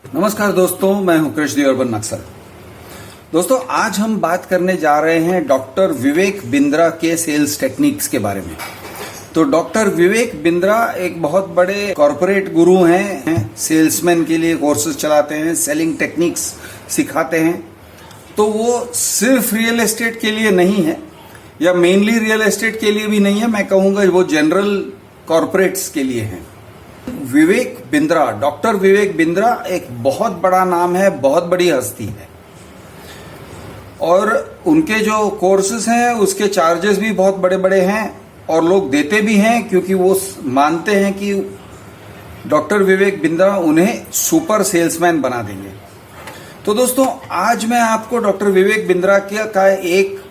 नमस्कार दोस्तों, मैं हूं कृष्ण अर्बन नक्सल। दोस्तों, आज हम बात करने जा रहे हैं डॉक्टर विवेक बिंद्रा के सेल्स टेक्निक्स के बारे में। तो डॉक्टर विवेक बिंद्रा एक बहुत बड़े कॉरपोरेट गुरु हैं, सेल्समैन के लिए कोर्सेज चलाते हैं, सेलिंग टेक्निक्स सिखाते हैं। तो वो सिर्फ रियल एस्टेट के लिए नहीं है या मेनली रियल एस्टेट के लिए भी नहीं है, मैं कहूंगा वो जनरल कॉरपोरेट्स के लिए हैं। विवेक बिंद्रा, डॉक्टर विवेक बिंद्रा एक बहुत बड़ा नाम है, बहुत बड़ी हस्ती है और उनके जो कोर्सेज हैं उसके चार्जेस भी बहुत बड़े बड़े हैं और लोग देते भी हैं क्योंकि वो मानते हैं कि डॉक्टर विवेक बिंद्रा उन्हें सुपर सेल्समैन बना देंगे। तो दोस्तों, आज मैं आपको डॉक्टर विवेक बिंद्रा का एक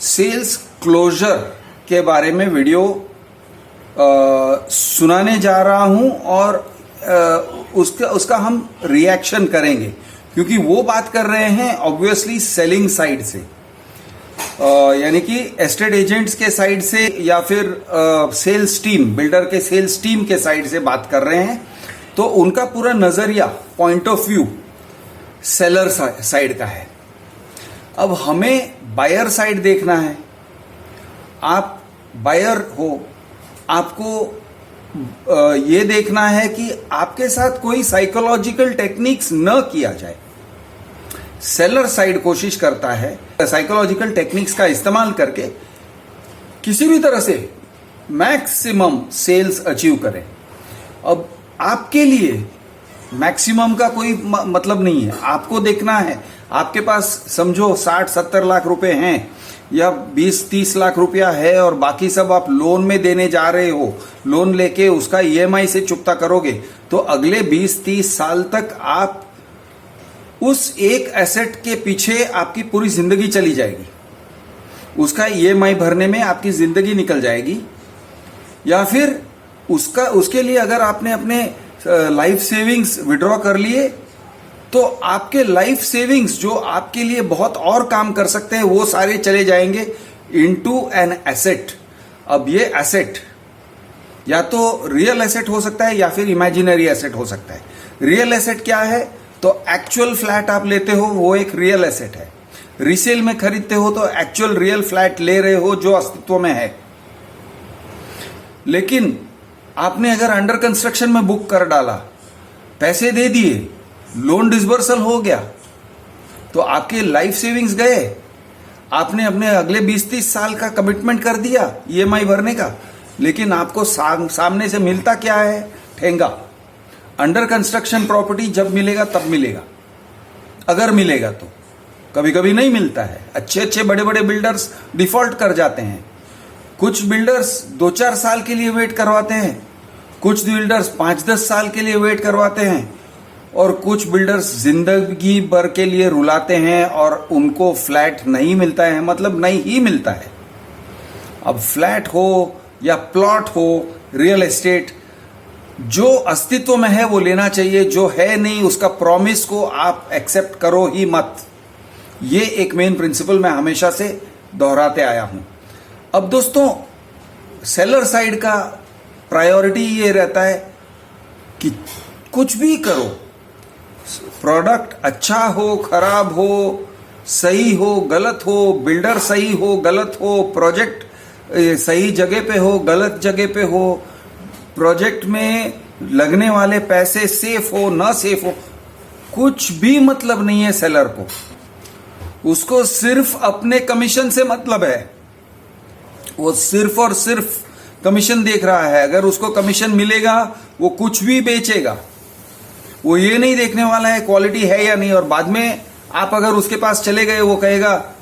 सेल्स क्लोजर के बारे में वीडियो सुनाने जा रहा हूं और उसका हम रिएक्शन करेंगे क्योंकि वो बात कर रहे हैं ऑब्वियसली सेलिंग साइड से, यानी कि एस्टेट एजेंट्स के साइड से या फिर सेल्स टीम, बिल्डर के सेल्स टीम के साइड से बात कर रहे हैं। तो उनका पूरा नजरिया, point of view seller side का है। अब हमें बायर साइड देखना है। आप बायर हो, आपको ये देखना है कि आपके साथ कोई साइकोलॉजिकल टेक्निक्स न किया जाए। सेलर साइड कोशिश करता है साइकोलॉजिकल टेक्निक्स का इस्तेमाल करके किसी भी तरह से मैक्सिमम सेल्स अचीव करें। अब आपके लिए मैक्सिमम का कोई मतलब नहीं है। आपको देखना है, आपके पास समझो 60-70 लाख रुपए हैं या 20-30 लाख रुपया है और बाकी सब आप लोन में देने जा रहे हो, लोन लेके उसका ईएमआई से चुकता करोगे, तो अगले 20-30 साल तक आप उस एक एसेट के पीछे आपकी पूरी जिंदगी चली जाएगी। उसका ईएमआई भरने में आपकी जिंदगी निकल जाएगी। या फिर उसके लिए अगर आपने अपने लाइफ सेविंग्स विड्रॉ कर लिए तो आपके लाइफ सेविंग्स जो आपके लिए बहुत और काम कर सकते हैं वो सारे चले जाएंगे इनटू एन एसेट। अब ये एसेट या तो रियल एसेट हो सकता है या फिर इमेजिनरी एसेट हो सकता है। रियल एसेट क्या है? तो एक्चुअल फ्लैट आप लेते हो, वो एक रियल एसेट है। रीसेल में खरीदते हो तो एक्चुअल रियल फ्लैट ले रहे हो जो अस्तित्व में है। लेकिन आपने अगर अंडर कंस्ट्रक्शन में बुक कर डाला, पैसे दे दिए, लोन डिसबर्सल हो गया, तो आपके लाइफ सेविंग्स गए। आपने अपने अगले 20-30 साल का कमिटमेंट कर दिया ईएमआई भरने का, लेकिन आपको सामने से मिलता क्या है? ठेंगा। अंडर कंस्ट्रक्शन प्रॉपर्टी जब मिलेगा तब मिलेगा, अगर मिलेगा तो। कभी कभी नहीं मिलता है। अच्छे बड़े बड़े बिल्डर्स डिफॉल्ट कर जाते हैं। कुछ बिल्डर्स 2-4 साल के लिए वेट करवाते हैं, कुछ बिल्डर्स 5-10 साल के लिए वेट करवाते हैं और कुछ बिल्डर्स जिंदगी भर के लिए रुलाते हैं और उनको फ्लैट नहीं मिलता है, मतलब नहीं ही मिलता है। अब फ्लैट हो या प्लॉट हो, रियल एस्टेट जो अस्तित्व में है वो लेना चाहिए, जो है नहीं उसका प्रॉमिस को आप एक्सेप्ट करो ही मत। ये एक मेन प्रिंसिपल मैं हमेशा से दोहराते आया हूं। अब दोस्तों, सेलर साइड का प्रायोरिटी ये रहता है कि कुछ भी करो, प्रोडक्ट अच्छा हो, खराब हो, सही हो, गलत हो, बिल्डर सही हो, गलत हो, प्रोजेक्ट सही जगह पे हो, गलत जगह पे हो, प्रोजेक्ट में लगने वाले पैसे सेफ हो, ना सेफ हो, कुछ भी मतलब नहीं है सेलर को। उसको सिर्फ अपने कमीशन से मतलब है। वो सिर्फ और सिर्फ कमीशन देख रहा है। अगर उसको कमीशन मिलेगा वो कुछ भी बेचेगा। वो ये नहीं देखने वाला है क्वालिटी है या नहीं। और बाद में आप अगर उसके पास चले गए, वो कहेगा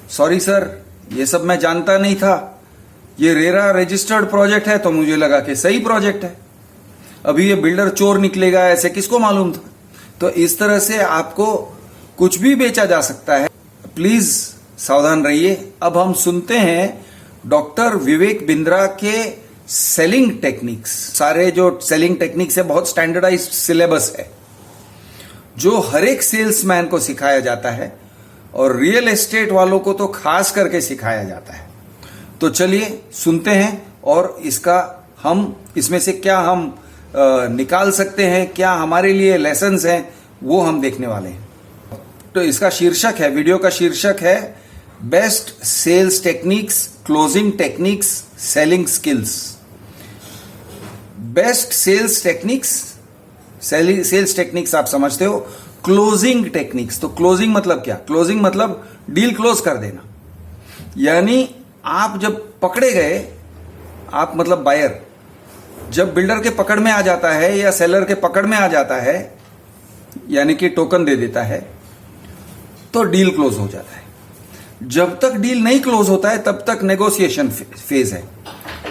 सॉरी सर, ये सब मैं जानता नहीं था, ये रेरा रजिस्टर्ड प्रोजेक्ट है तो मुझे लगा कि सही प्रोजेक्ट है, अभी ये बिल्डर चोर निकलेगा, ऐसे किसको मालूम था। तो इस तरह से आपको कुछ भी बेचा जा सकता है। प्लीज सावधान रहिए। अब हम सुनते हैं डॉक्टर विवेक बिंद्रा के सेलिंग टेक्निक्स। सारे जो सेलिंग टेक्निक्स है बहुत स्टैंडर्डाइज्ड सिलेबस है जो हर एक सेल्समैन को सिखाया जाता है और रियल एस्टेट वालों को तो खास करके सिखाया जाता है। तो चलिए सुनते हैं और इसमें से क्या हम निकाल सकते हैं, क्या हमारे लिए लेसन्स हैं, वो हम देखने वाले हैं। तो इसका शीर्षक है, वीडियो का शीर्षक है best sales techniques, closing techniques, selling skills. Best sales techniques, sales techniques आप समझते हो। क्लोजिंग टेक्निक्स, तो क्लोजिंग मतलब क्या? क्लोजिंग मतलब डील क्लोज कर देना। यानी आप जब पकड़े गए, आप मतलब बायर जब बिल्डर के पकड़ में आ जाता है या सेलर के पकड़ में आ जाता है, यानी कि टोकन दे देता है, तो डील क्लोज हो जाता है। जब तक डील नहीं क्लोज होता है तब तक नेगोशिएशन फेज है।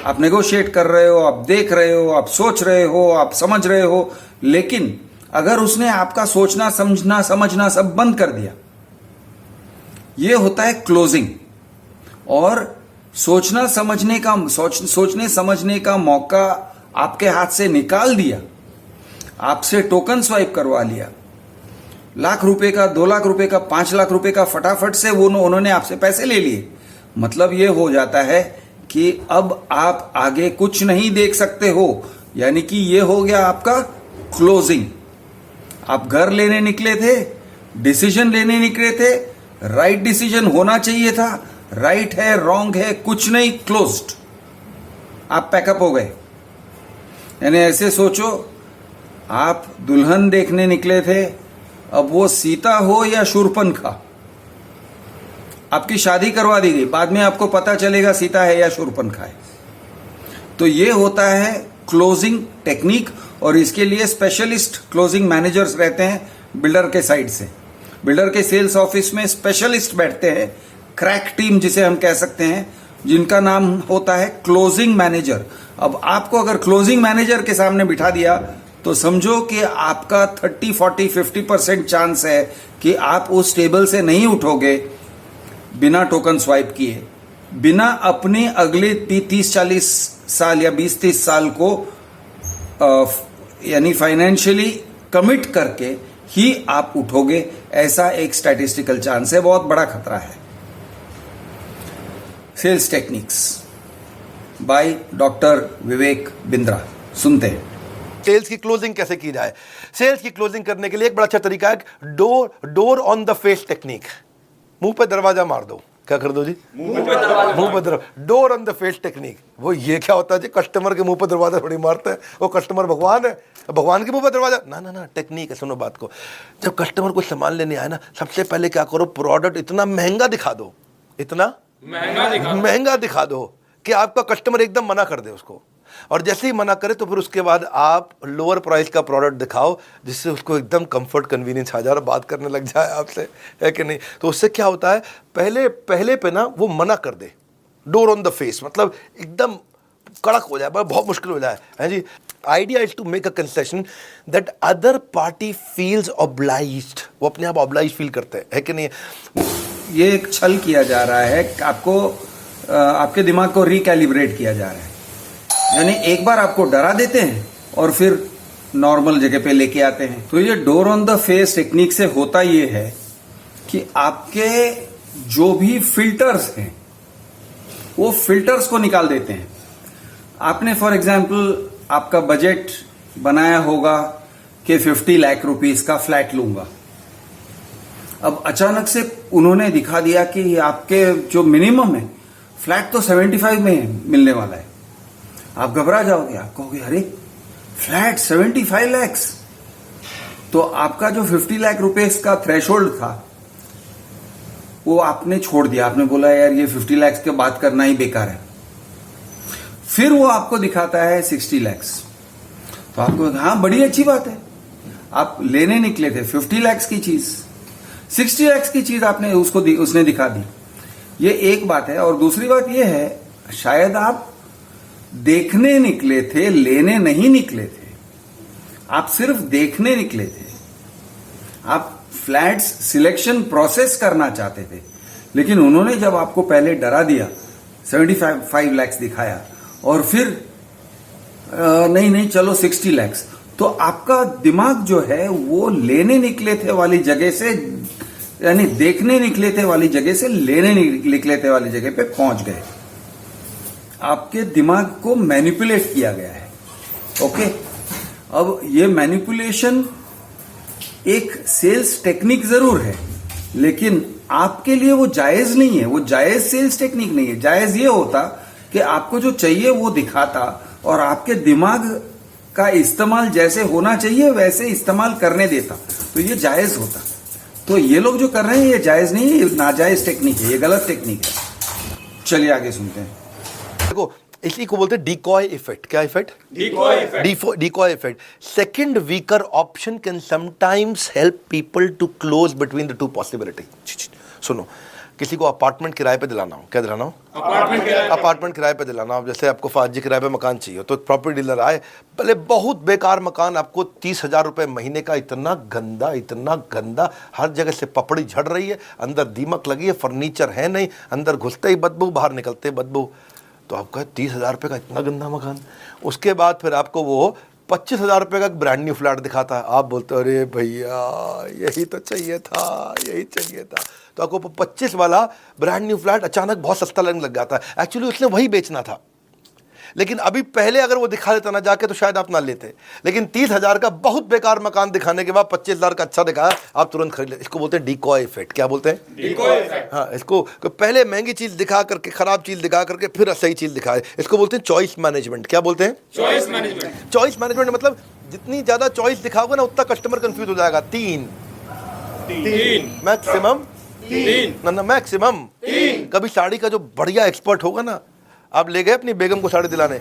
आप नेगोशिएट कर रहे हो, आप देख रहे हो, आप सोच रहे हो, आप समझ रहे हो, लेकिन अगर उसने आपका सोचना समझना सब बंद कर दिया, यह होता है क्लोजिंग। और सोचने समझने का मौका आपके हाथ से निकाल दिया, आपसे टोकन स्वाइप करवा लिया, लाख रुपए का, 2 लाख रुपए का, 5 लाख रुपए का फटाफट से उन्होंने आपसे पैसे ले लिए। मतलब यह हो जाता है कि अब आप आगे कुछ नहीं देख सकते हो, यानी कि यह हो गया आपका क्लोजिंग। आप घर लेने निकले थे, डिसीजन लेने निकले थे, राइट डिसीजन होना चाहिए था, राइट है, रॉन्ग है, कुछ नहीं, क्लोज्ड। आप पैकअप हो गए। यानी ऐसे सोचो, आप दुल्हन देखने निकले थे, अब वो सीता हो या शूर्पणखा, आपकी शादी करवा दी गई, बाद में आपको पता चलेगा सीता है या शूर्पणखा है। तो ये होता है क्लोजिंग टेक्निक, और इसके लिए स्पेशलिस्ट क्लोजिंग मैनेजर्स रहते हैं बिल्डर के साइड से। बिल्डर के सेल्स ऑफिस में स्पेशलिस्ट बैठते हैं, क्रैक टीम जिसे हम कह सकते हैं, जिनका नाम होता है क्लोजिंग मैनेजर। अब आपको अगर क्लोजिंग मैनेजर के सामने बिठा दिया तो समझो कि आपका 30, 40, 50% चांस है कि आप उस टेबल से नहीं उठोगे बिना टोकन स्वाइप किए, बिना अपने अगले 30-40 साल या 20-30 साल को यानी फाइनेंशियली कमिट करके ही आप उठोगे। ऐसा एक स्टैटिस्टिकल चांस है, बहुत बड़ा खतरा है। Sales techniques by doctor Vivek Bindra, सुनते हैं। सेल्स की क्लोजिंग कैसे की जाए? सेल्स की क्लोजिंग करने के लिए एक बड़ा अच्छा तरीका है door on the face technique. मुंह पे दरवाजा मार दो। क्या कर दो जी? मुंह पे दरवाजा। Door on the face technique. वो ये क्या होता है जी? कस्टमर के मुंह पे दरवाजा थोड़ी मारते हैं, वो कस्टमर भगवान है, भगवान के मुंह पे दरवाजा ना टेक्निक है। सुनो बात को, जब कस्टमर को सामान लेने आए ना, सबसे पहले क्या करो, प्रोडक्ट इतना महंगा दिखा दो, इतना महंगा दिखा दो कि आपका कस्टमर एकदम मना कर दे उसको। और जैसे ही मना करे तो फिर उसके बाद आप लोअर प्राइस का प्रोडक्ट दिखाओ, जिससे उसको एकदम कंफर्ट कन्वीनियंस आ जाए और बात करने लग जाए आपसे, है कि नहीं? तो उससे क्या होता है, पहले पे ना वो मना कर दे। डोर ऑन द फेस मतलब एकदम कड़क हो जाए, बहुत मुश्किल हो जाए, है जी। Idea is to make a concession that other party feels obliged. वो अपने आप ऑब्लाइज फील करते हैं, है कि नहीं? ये एक छल किया जा रहा है, आपको आपके दिमाग को रिकैलिब्रेट किया जा रहा है। यानी एक बार आपको डरा देते हैं और फिर नॉर्मल जगह पे लेके आते हैं। तो ये door on the face technique से होता ये है कि आपके जो भी फिल्टर्स हैं वो फिल्टर्स को निकाल देते हैं। आपने फॉर एग्जांपल आपका बजट बनाया होगा कि 50 लाख रुपीस का फ्लैट लूंगा। अब अचानक से उन्होंने दिखा दिया कि आपके जो मिनिमम है फ्लैट तो 75 में मिलने वाला है। आप घबरा जाओगे, आप कहोगे अरे फ्लैट 75 लाख। तो आपका जो 50 लाख रुपए का थ्रेशोल्ड था वो आपने छोड़ दिया। आपने बोला यार ये 50 लाख की बात करना ही बेकार है। फिर वो आपको दिखाता है 60 लाख। तो आपको हाँ बड़ी अच्छी बात है, आप लेने निकले थे 50 लाख की चीज, 60 लाख की चीज आपने उसने दिखा दी। ये एक बात है। और दूसरी बात ये है, शायद आप देखने निकले थे, लेने नहीं निकले थे, आप सिर्फ देखने निकले थे। आप फ्लैट्स सिलेक्शन प्रोसेस करना चाहते थे, लेकिन उन्होंने जब आपको पहले डरा दिया, 75 लाख दिखाया और फिर नहीं चलो 60 लाख, तो आपका दिमाग जो है वो लेने निकले थे वाली जगह से, यानी देखने निकले थे वाली जगह से लेने निकले थे वाली जगह पे पहुंच गए। आपके दिमाग को मैनिपुलेट किया गया है। ओके, अब ये मैनिपुलेशन एक सेल्स टेक्निक जरूर है, लेकिन आपके लिए वो जायज नहीं है। वो जायज सेल्स टेक्निक नहीं है। जायज ये होता कि आपको जो चाहिए वो दिखाता और आपके दिमाग का इस्तेमाल जैसे होना चाहिए वैसे इस्तेमाल करने देता, तो ये जायज होता। तो ये लोग जो कर रहे हैं ये जायज नहीं है, ये नाजायज टेक्निक है, ये गलत टेक्निक है। चलिए आगे सुनते हैं। देखो, इसी को बोलते हैं डिकॉय इफेक्ट। क्या effect? Decoy effect. Second weaker option can sometimes help people to close between the two possibility. सुनो, किसी को अपार्टमेंट किराए पे दिलाना हो, क्या दिलाना हो? अपार्टमेंट किराए पे दिलाना हो। जैसे आपको फाजी किराए पे मकान चाहिए, तो प्रॉपर्टी डीलर आए, भले बहुत बेकार मकान, आपको 30,000 रुपए महीने का, इतना गंदा, हर जगह से पपड़ी झड़ रही है, अंदर दीमक लगी है, फर्नीचर है नहीं, अंदर घुसते ही बदबू, बाहर निकलते ही बदबू। तो आपका 30,000 रुपये का इतना गंदा मकान। उसके बाद फिर आपको वो 25,000 रुपये का ब्रांड न्यू फ्लैट दिखाता है। आप बोलते हो अरे भैया यही तो चाहिए था, यही चाहिए था। तो आपको 25 वाला ब्रांड न्यू फ्लैट अचानक बहुत सस्ता लगने लग जाता है। एक्चुअली उसने वही बेचना था, लेकिन अभी पहले अगर वो दिखा देता ना जाके तो शायद आप ना लेते। लेकिन 30,000 का बहुत बेकार मकान दिखाने के बाद 25,000 का अच्छा दिखाया, आप तुरंत खरीद लेते। इसको बोलते हैं डिकॉय इफेक्ट। क्या बोलते हैं? Decoy effect. हाँ, इसको पहले महंगी चीज दिखा करके, खराब चीज दिखा करके, फिर सही चीज दिखाए। इसको बोलते हैं चॉइस मैनेजमेंट। क्या बोलते हैं? Choice management. चॉइस मैनेजमेंट मतलब जितनी ज्यादा चॉइस दिखाओगे ना उतना कस्टमर कंफ्यूज हो जाएगा। तीन मैक्सिमम मैक्सिमम। कभी साड़ी का जो बढ़िया एक्सपर्ट होगा ना, आप ले गए अपनी बेगम को साड़ी दिलाने,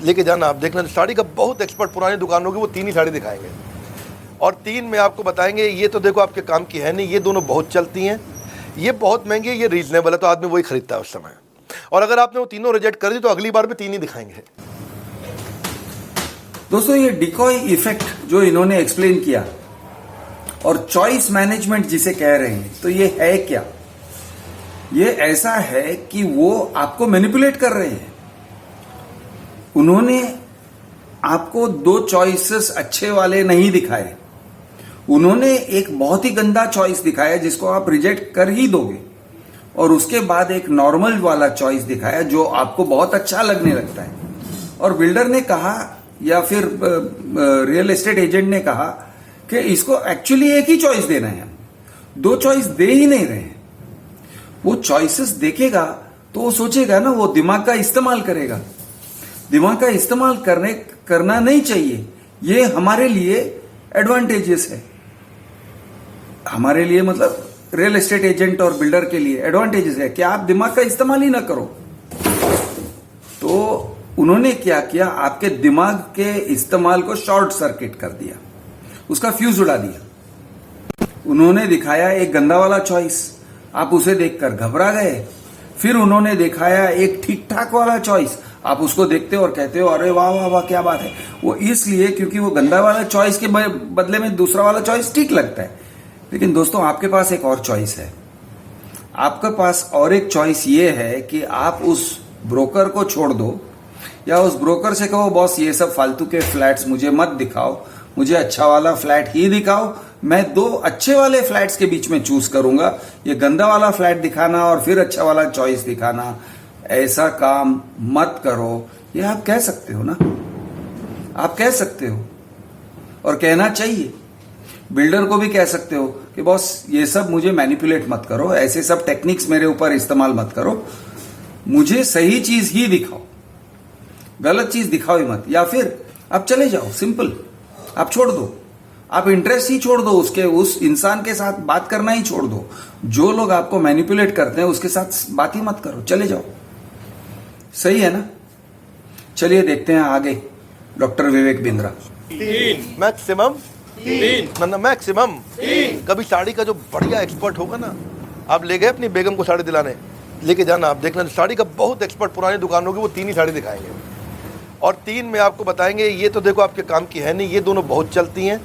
लेके जाना, आप देखना साड़ी का बहुत एक्सपर्ट पुरानी दुकान होगी, वो 3 ही साड़ी दिखाएंगे और 3 में आपको बताएंगे ये तो देखो आपके काम की है नहीं, ये दोनों बहुत चलती हैं, ये बहुत महंगी है, ये रीजनेबल है, तो आदमी वही खरीदता है उस समय। और अगर आपने वो तीनों रिजेक्ट कर दी तो अगली बार भी 3 ही दिखाएंगे। दोस्तों, ये डिकॉय इफेक्ट जो इन्होंने एक्सप्लेन किया और चॉइस मैनेजमेंट जिसे कह रहे हैं, तो ये है क्या? ये ऐसा है कि वो आपको मैनिपुलेट कर रहे हैं। उन्होंने आपको 2 चॉइसेस अच्छे वाले नहीं दिखाए, उन्होंने एक बहुत ही गंदा चॉइस दिखाया जिसको आप रिजेक्ट कर ही दोगे, और उसके बाद एक नॉर्मल वाला चॉइस दिखाया जो आपको बहुत अच्छा लगने लगता है। और बिल्डर ने कहा या फिर रियल एस्टेट एजेंट ने कहा कि इसको एक्चुअली एक ही चॉइस देना है, 2 चॉइस दे ही नहीं रहे हैं। वो चॉइसेस देखेगा तो वो सोचेगा ना, वो दिमाग का इस्तेमाल करेगा। दिमाग का इस्तेमाल करना नहीं चाहिए, ये हमारे लिए एडवांटेजेस है। हमारे लिए मतलब रियल एस्टेट एजेंट और बिल्डर के लिए एडवांटेजेस है कि आप दिमाग का इस्तेमाल ही ना करो। तो उन्होंने क्या किया, आपके दिमाग के इस्तेमाल को शॉर्ट सर्किट कर दिया, उसका फ्यूज उड़ा दिया। उन्होंने दिखाया एक गंदा वाला चॉइस, आप उसे देखकर घबरा गए। फिर उन्होंने दिखाया एक ठीक ठाक वाला चॉइस, आप उसको देखते हो और कहते हो अरे वाह वाह वाह क्या बात है। वो इसलिए क्योंकि वो गंदा वाला चॉइस के बदले में दूसरा वाला चॉइस ठीक लगता है। लेकिन दोस्तों, आपके पास एक और चॉइस है। आपके पास और एक चॉइस ये है कि आप उस ब्रोकर को छोड़ दो या उस ब्रोकर से कहो बॉस ये सब फालतू के फ्लैट्स मुझे मत दिखाओ, मुझे अच्छा वाला फ्लैट ही दिखाओ, मैं 2 अच्छे वाले फ्लैट्स के बीच में चूज करूंगा। ये गंदा वाला फ्लैट दिखाना और फिर अच्छा वाला चॉइस दिखाना, ऐसा काम मत करो। ये आप कह सकते हो ना, आप कह सकते हो और कहना चाहिए। बिल्डर को भी कह सकते हो कि बॉस ये सब मुझे मैनिपुलेट मत करो, ऐसे सब टेक्निक्स मेरे ऊपर इस्तेमाल मत करो, मुझे सही चीज ही दिखाओ, गलत चीज दिखाओ ही मत। या फिर आप चले जाओ, सिंपल, आप छोड़ दो, आप इंटरेस्ट ही छोड़ दो उसके, उस इंसान के साथ बात करना ही छोड़ दो। जो लोग आपको मैनिपुलेट करते हैं उसके साथ बात ही मत करो, चले जाओ। सही है ना? चलिए देखते हैं आगे डॉक्टर विवेक बिंद्रा। मैक्सिमम। कभी साड़ी का जो बढ़िया एक्सपर्ट होगा ना, आप ले गए अपनी बेगम को साड़ी दिलाने, लेके जाना, आप देखना साड़ी का बहुत एक्सपर्ट पुरानी दुकान होगी, वो 3 ही साड़ी दिखाएंगे और 3 में आपको बताएंगे ये तो देखो आपके काम की है नहीं, ये दोनों बहुत चलती हैं,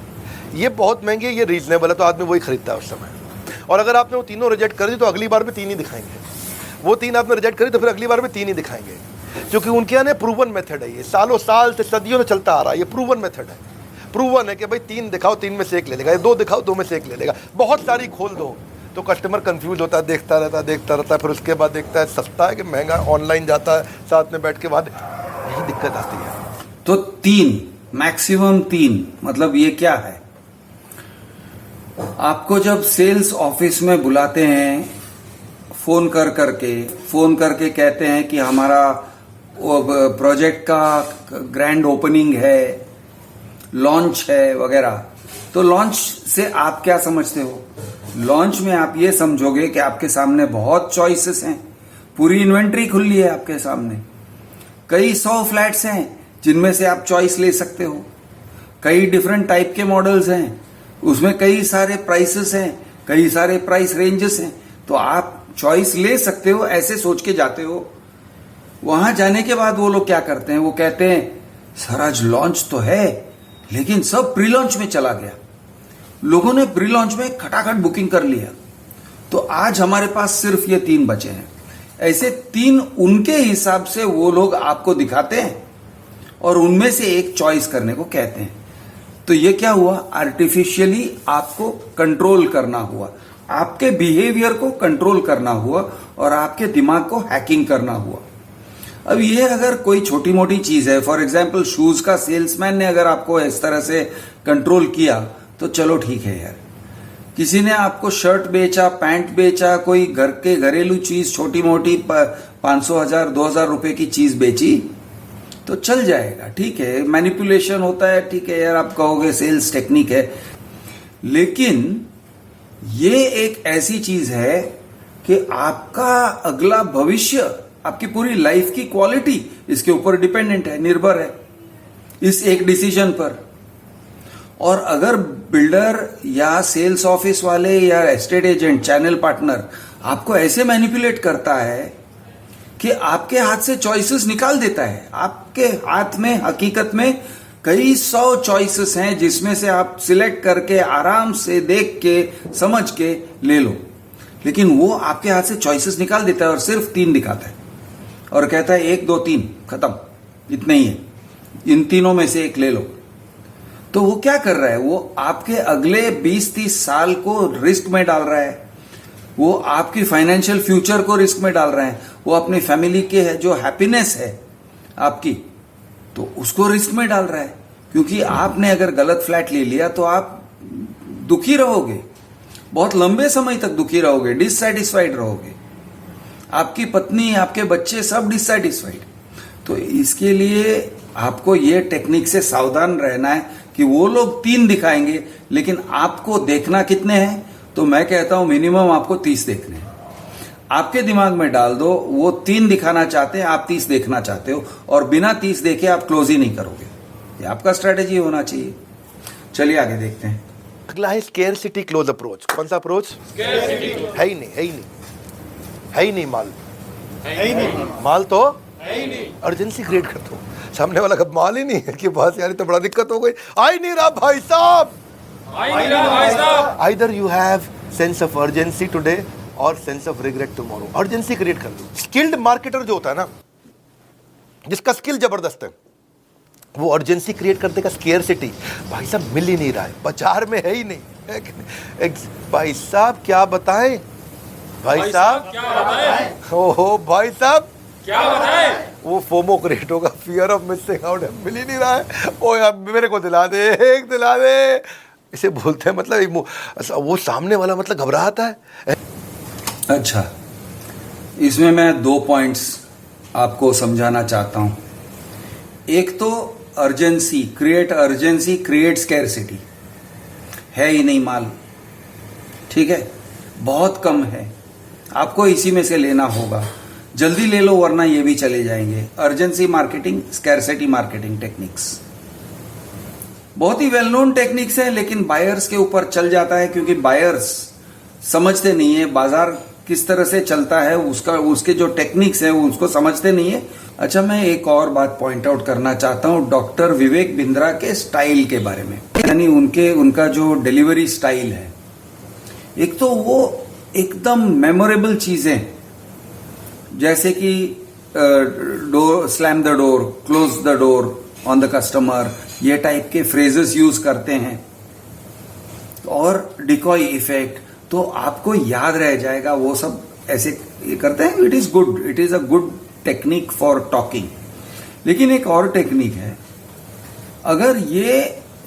ये बहुत महंगी है, ये रीजनेबल है, तो आदमी वही खरीदता है उस समय। और अगर आपने वो तीनों रिजेक्ट कर दी तो अगली बार भी 3 ही दिखाएंगे। वो 3 आपने रिजेक्ट करी तो फिर अगली बार भी 3 ही दिखाएंगे, क्योंकि उनके यहाँ प्रूवन मेथड है। ये सालों साल से सदियों से चलता आ रहा है, ये प्रूवन मेथड है। प्रूवन है कि भाई 3 दिखाओ, 3 में से 1 ले लेगा, 2 दिखाओ, 2 में से 1 ले लेगा। बहुत सारी खोल दो तो कस्टमर कंफ्यूज होता है, देखता रहता है, फिर उसके बाद देखता है सस्ता है कि महंगा, ऑनलाइन जाता है, साथ में बैठ के बाद यही दिक्कत आती है। तो 3 मैक्सिमम 3 मतलब ये क्या है? आपको जब सेल्स ऑफिस में बुलाते हैं फोन करके कहते हैं कि हमारा प्रोजेक्ट का ग्रैंड ओपनिंग है, लॉन्च है वगैरह, तो लॉन्च से आप क्या समझते हो? लॉन्च में आप ये समझोगे कि आपके सामने बहुत चॉइसेस हैं, पूरी इन्वेंट्री खुली है आपके सामने, कई 100 फ्लैट्स हैं जिनमें से आप चॉइस ले सकते हो, कई डिफरेंट टाइप के मॉडल्स हैं, उसमें कई सारे प्राइसेस हैं, कई सारे प्राइस रेंजेस हैं, तो आप चॉइस ले सकते हो, ऐसे सोच के जाते हो। वहां जाने के बाद वो लोग क्या करते हैं, वो कहते हैं सर आज लॉन्च तो है लेकिन सब प्री लॉन्च में चला गया, लोगों ने प्री लॉन्च में खटाखट बुकिंग कर लिया, तो आज हमारे पास सिर्फ ये 3 बचे हैं। ऐसे 3 उनके हिसाब से वो लोग आपको दिखाते हैं और उनमें से एक चॉइस करने को कहते हैं। तो ये क्या हुआ? आर्टिफिशियली आपको कंट्रोल करना हुआ, आपके बिहेवियर को कंट्रोल करना हुआ और आपके दिमाग को हैकिंग करना हुआ। अब ये अगर कोई छोटी मोटी चीज है, फॉर एग्जाम्पल शूज का सेल्समैन ने अगर आपको इस तरह से कंट्रोल किया तो चलो ठीक है यार। किसी ने आपको शर्ट बेचा, पैंट बेचा, कोई घर के घरेलू चीज छोटी मोटी 500, 1000, 2000 रुपए की चीज बेची तो चल जाएगा, ठीक है, मैनिपुलेशन होता है, ठीक है यार, आप कहोगे सेल्स टेक्निक है। लेकिन ये एक ऐसी चीज है कि आपका अगला भविष्य, आपकी पूरी लाइफ की क्वालिटी इसके ऊपर डिपेंडेंट है, निर्भर है इस एक डिसीजन पर। और अगर बिल्डर या सेल्स ऑफिस वाले या एस्टेट एजेंट, चैनल पार्टनर आपको ऐसे मैनिपुलेट करता है कि आपके हाथ से चॉइसेस निकाल देता है, आपके हाथ में हकीकत में कई 100 चॉइसेस हैं जिसमें से आप सिलेक्ट करके आराम से देख के समझ के ले लो, लेकिन वो आपके हाथ से चॉइसेस निकाल देता है और सिर्फ 3 दिखाता है और कहता है 1, 2, 3 खत्म, इतने ही है, इन तीनों में से एक ले लो। तो वो क्या कर रहा है? वो आपके अगले 20-30 साल को रिस्क में डाल रहा है, वो आपकी फाइनेंशियल फ्यूचर को रिस्क में डाल रहे हैं, वो अपनी फैमिली के जो हैप्पीनेस है आपकी, तो उसको रिस्क में डाल रहा है। क्योंकि आपने अगर गलत फ्लैट ले लिया तो आप दुखी रहोगे, बहुत लंबे समय तक दुखी रहोगे, डिससैटिस्फाइड रहोगे, आपकी पत्नी, आपके बच्चे सब डिससैटिस्फाइड। तो इसके लिए आपको ये टेक्निक से सावधान रहना है कि वो लोग 3 दिखाएंगे लेकिन आपको देखना कितने हैं? तो मैं कहता हूं मिनिमम आपको 30 देखने हैं। आपके दिमाग में डाल दो वो 3 दिखाना चाहते हैं, आप 30 देखना चाहते हो, और बिना 30 देखे आप क्लोज ही नहीं करोगे। ये आपका स्ट्रेटेजी होना चाहिए। चलिए आगे देखते हैं। अगला है स्केर्सिटी क्लोज अप्रोच। कौन सा अप्रोच? है ही नहीं, है ही नहीं, है ही नहीं माल, है ही नहीं माल, तो है ही नहीं। अर्जेंसी क्रिएट कर दो, सामने वाला का माल ही नहीं है कि बस यार तो बड़ा दिक्कत हो गई, आ ही नहीं रहा भाई साहब, either you have sense of urgency today और sense of regret tomorrow. Urgency create कर दो। स्किल्ड मार्केटर जो होता है ना, जिसका स्किल जबरदस्त है, वो अर्जेंसी क्रिएट कर देगा। स्केर्सिटी, भाई साहब मिल ही नहीं रहा है, बाजार में है ही नहीं, भाई साहब क्या बताएं, भाई साहब क्या बताएं, ओहो भाई साहब क्या बताएं, वो फोमो क्रिएट होगा, फियर ऑफ मिसिंग आउट, मिल ही नहीं रहा है, ओ यार मेरे को दिला दे, एक दिला दे, इसे बोलते हैं। मतलब वो सामने वाला मतलब घबराता है। अच्छा, इसमें मैं 2 पॉइंट्स आपको समझाना चाहता हूं। एक तो अर्जेंसी क्रिएट स्कैरसिटी, है ही नहीं माल, ठीक है, बहुत कम है, आपको इसी में से लेना होगा, जल्दी ले लो वरना ये भी चले जाएंगे। Urgency marketing, scarcity marketing techniques बहुत ही वेल नोन टेक्निक्स है, लेकिन बायर्स के ऊपर चल जाता है क्योंकि बायर्स समझते नहीं है बाजार किस तरह से चलता है, उसके जो टेक्निक्स हैं वो उसको समझते नहीं है। अच्छा, मैं एक और बात पॉइंट आउट करना चाहता हूं डॉक्टर विवेक बिंद्रा के स्टाइल के बारे में, यानी उनका जो डिलीवरी स्टाइल है। एक तो वो एकदम मेमोरेबल चीजें, जैसे कि door, slam the door, close the door on the customer, ये टाइप के फ्रेजेस यूज करते हैं, और डिकॉय इफेक्ट, तो आपको याद रह जाएगा, वो सब ऐसे करते हैं। It is a good technique for talking. लेकिन एक और टेक्निक है, अगर ये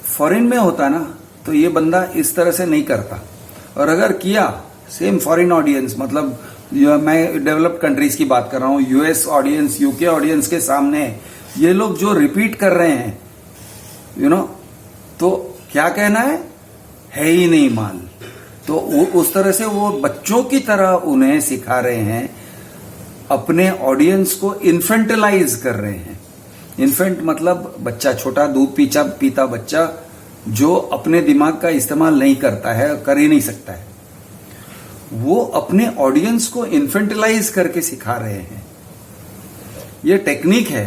फॉरेन में होता ना तो ये बंदा इस तरह से नहीं करता। और अगर किया सेम फॉरेन ऑडियंस, मतलब मैं डेवलप्ड कंट्रीज की बात कर रहा हूँ, यूएस ऑडियंस, यूके ऑडियंस के सामने ये लोग जो रिपीट कर रहे हैं तो क्या कहना है ही नहीं माल। तो उस तरह से वो बच्चों की तरह उन्हें सिखा रहे हैं, अपने ऑडियंस को इन्फेंटलाइज कर रहे हैं। इन्फेंट मतलब बच्चा, छोटा दूध पीता बच्चा जो अपने दिमाग का इस्तेमाल नहीं करता है, कर ही नहीं सकता है, वो अपने ऑडियंस को इन्फेंटलाइज करके सिखा रहे हैं। ये टेक्निक है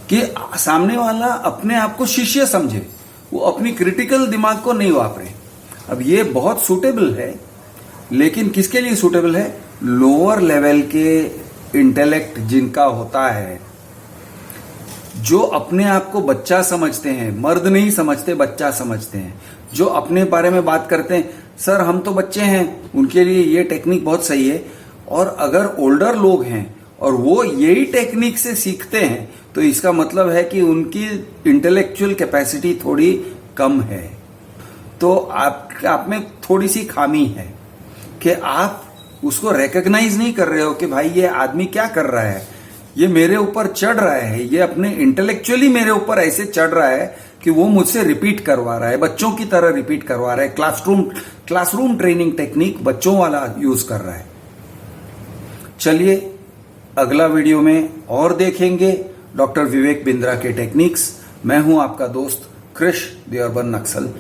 कि सामने वाला अपने आप को शिष्य समझे, वो अपनी क्रिटिकल दिमाग को नहीं वापरे। अब ये बहुत सूटेबल है, लेकिन किसके लिए सूटेबल है? लोअर लेवल के इंटेलेक्ट जिनका होता है, जो अपने आप को बच्चा समझते हैं, मर्द नहीं समझते, बच्चा समझते हैं, जो अपने बारे में बात करते हैं सर हम तो बच्चे हैं, उनके लिए ये टेक्निक बहुत सही है। और अगर ओल्डर लोग हैं और वो यही टेक्निक से सीखते हैं तो इसका मतलब है कि उनकी इंटेलेक्चुअल कैपेसिटी थोड़ी कम है। तो आप में थोड़ी सी खामी है कि आप उसको रिकॉग्नाइज नहीं कर रहे हो कि भाई ये आदमी क्या कर रहा है, ये मेरे ऊपर चढ़ रहा है, ये अपने इंटेलेक्चुअली मेरे ऊपर ऐसे चढ़ रहा है कि वो मुझसे रिपीट करवा रहा है, बच्चों की तरह रिपीट करवा रहा है, क्लासरूम ट्रेनिंग टेक्निक बच्चों वाला यूज कर रहा है। चलिए अगला वीडियो में और देखेंगे डॉक्टर विवेक बिंद्रा के टेक्निक्स। मैं हूं आपका दोस्त कृष द अर्बन नक्सल।